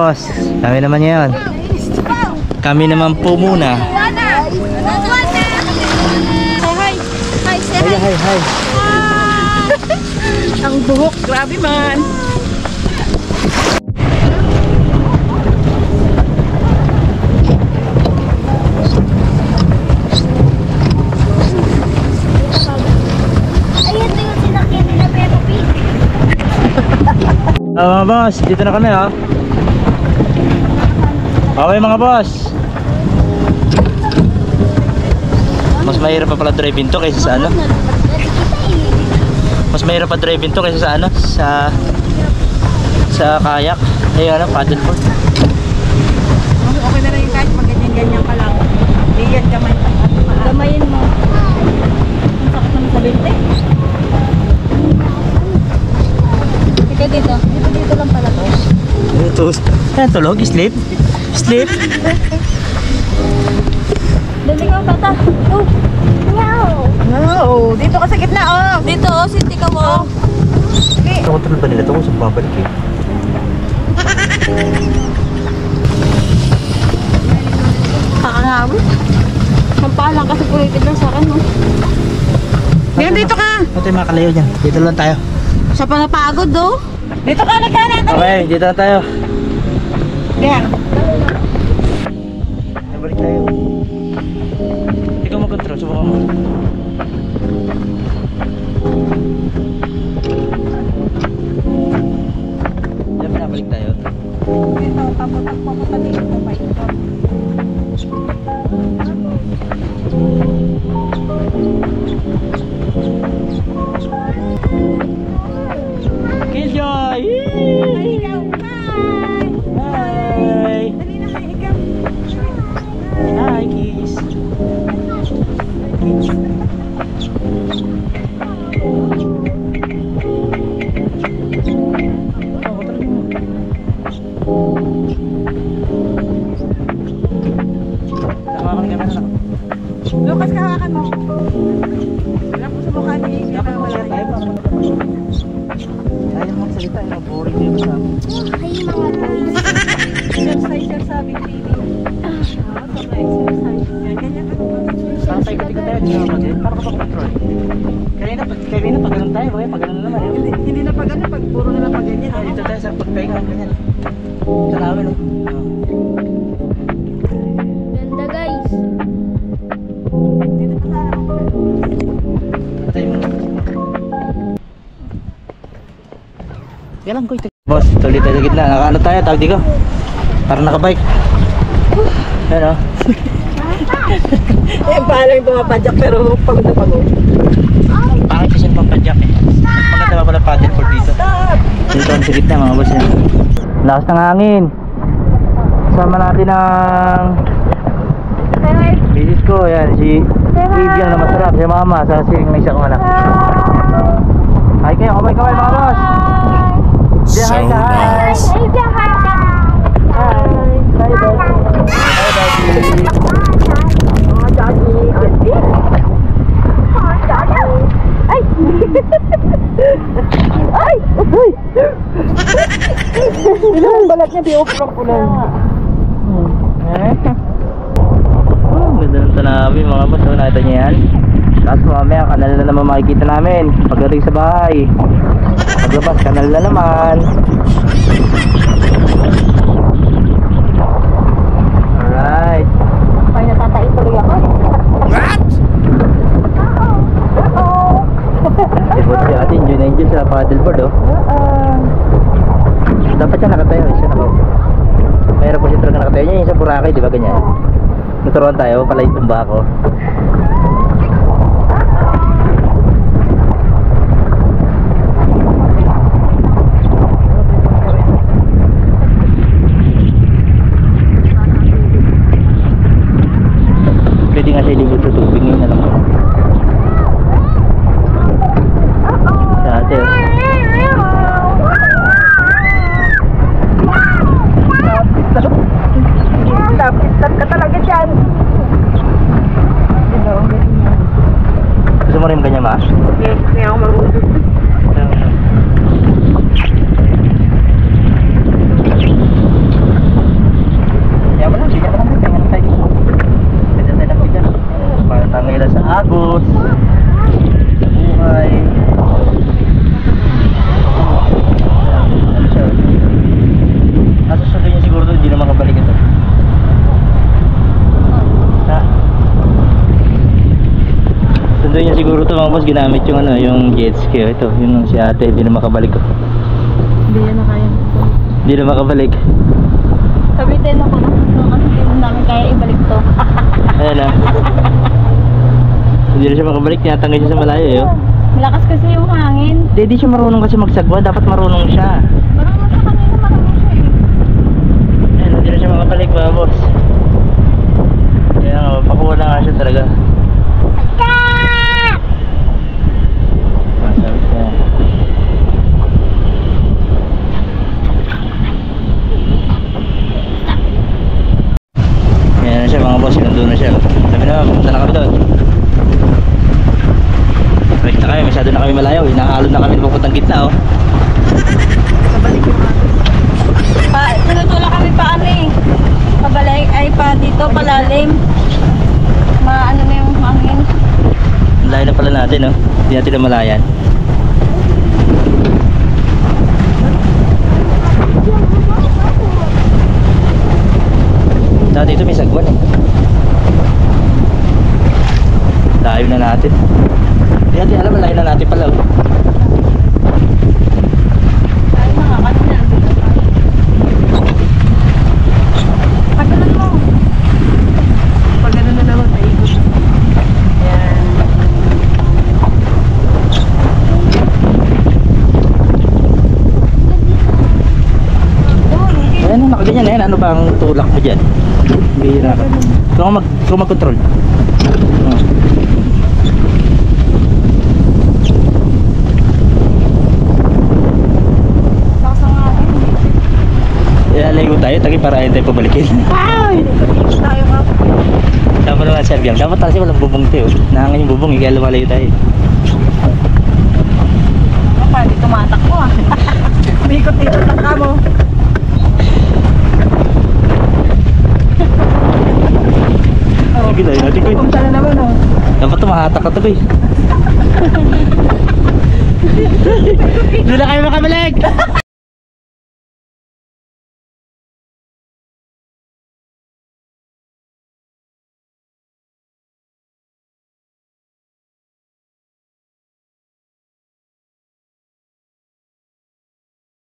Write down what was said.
boss. Kami naman ngayon. Kami naman po muna. Hi. Ang buhok, grabe man. Mga boss, dito na kami ha. Okay mga boss. Mas mahirap pa pala driving to kaysa sa ano. Mas mahirap pa driving to kaysa sa ano, sa kayak. Ayun ano, paddleboard. Okay na rin yung kahit mag-ganyan-ganyan ka lang. Hindi yan gamay. Gamayin mo. Ang sakit naman sa binte. Ika dito. Dito lang pala to. Ito. Ayan, tulog. Sleep. Dali ka bata. Oh. No. Dito ka sa gitna oh. Dito oh, sinti ka mo. Okay. Control ba nila ito kung saan babalik eh? Kakangawin. Sampalan kasi puritig lang sa akin mo. Yan, dito ka. Ito yung mga kalayo dyan. Dito lang tayo. Siya pa napagod do. Dito ka, nagkanan. Okay, dito lang tayo. Yan. Balik tayo. Ikaw mag-control, subukan mo. Diyan pinabalik tayo. Dito, papunta dito. Killjoy! Ikaw, hi! Dali na kayo, ikaw. Hi, kiss! Lucas, kahawakan mo. Wala po sa mukha ni Dapat mo siya tayo para ayaw magsalita, boring niyo sa amin. Hi mga boys. Exercise sabi ni TV. Exercise. Ganyan ka naman. Parang paikot-ikot tayo, di naman din. Para makakontrol. Kanina pag ganun tayo, pag ganun naman. Hindi na pag ano, pag puro nila pag ganyan. Dito tayo sa pagpahinga, ganyan. Tanawin o. Ganda guys. Dito pa sa Patay mo. Kailan ko ito? Boss, tuloy tayo sa gitna. Nakaano tayo, tawag di ko. Parang nakabike. Ayan o. eh, palang tumapadyak pero pagod na pagod. Pangit kasi yung pampadyak eh. Maganda pa pala paddleboard dito. Dito kami sa gitna mga boss yan. Lakas ng hangin. Kasama natin ang bisis ko. Yan si Ibian na masarap. Si mama sa siling ng isa kong anak. Hi kayo, kamay-kamay mga boss. Say hi ka, hi. Hi daddy. Oh, daddy. Auntie. Oh, daddy. Ay! Ay! Ay! Ilan ang balat niya? Di-off-rock ko lang. Ganda ng tanabi mga boss. Nakita niyo yan. Tapos mamaya kanal na naman makikita namin. Pagdating sa bahay. Paglabas kanal na naman. Alright. Ay, natatain tuloy ako. What? Ibot si atin. Yun na yun sa paddleboard oh. Dapat siya nakatayo. Isa nakatayo. Meron po siya talaga nakatayo niya. Yung sa Boracay diba ganyan. Naturuan tayo. Pala yung tumba ako. Pwede nga siya ilibot sa tubig ngayon na lang. Dati oh. Lapit ka talaga dyan. mga boss, ginamit yung ano, yung jet ski. Ito, yun si ate, hindi na makabalik ko. Hindi yan na kaya. Hindi na makabalik. Sabitin ako na kasi hindi mo namin kaya ibalik to. Ayan na. Hindi na siya makabalik, tinatanggal siya sa malayo eh. Oh. Malakas kasi yung hangin. Hindi siya marunong kasi magsagwa, dapat marunong siya. Marunong sa kanina, marunong siya eh. Ayan, hindi na siya makabalik mga boss. Kaya nga, pakuha na nga siya talaga. Masabit ka. Ayan na siya mga boss, nandun na siya. Sabi na, pumunta na kami doon. Balik na kami, masyado na kami malayo. Inahalo na kami papuntang gitna oh. Pabalik yung hangin. Tinutulak kami pa ano eh. Pabalik ay pa dito, palalim. Maano na yung hangin. Ang layo na pala natin oh. Hindi natin na malayan. Dati ito may sagwan eh. Layo na natin. Hindi natin alam, layo na natin pala oh. Ay, nakakati na. Pagkalan mo. Pagkalan na naman, naikot. Yan. Ayan, nakaganyan na yan. Ano ba ang tulak mo dyan? Bihira ka. Kung mag-control. Lakas ang hangin. Ilalayo tayo, tagi para ayun tayo pabalikin. Ay! Tayo ka. Tama naman sir, Biang. Dapat talaga walang bubong tayo. Nahangin yung bubong, kaya lumalayo tayo. Pwede tumatakbo ah. Umikot-ikot lang ka mo. Sige, layo natin ko. Pumunta na naman oh. Dapat tumahatak ka to, boy. Hindi na kayo makabalik!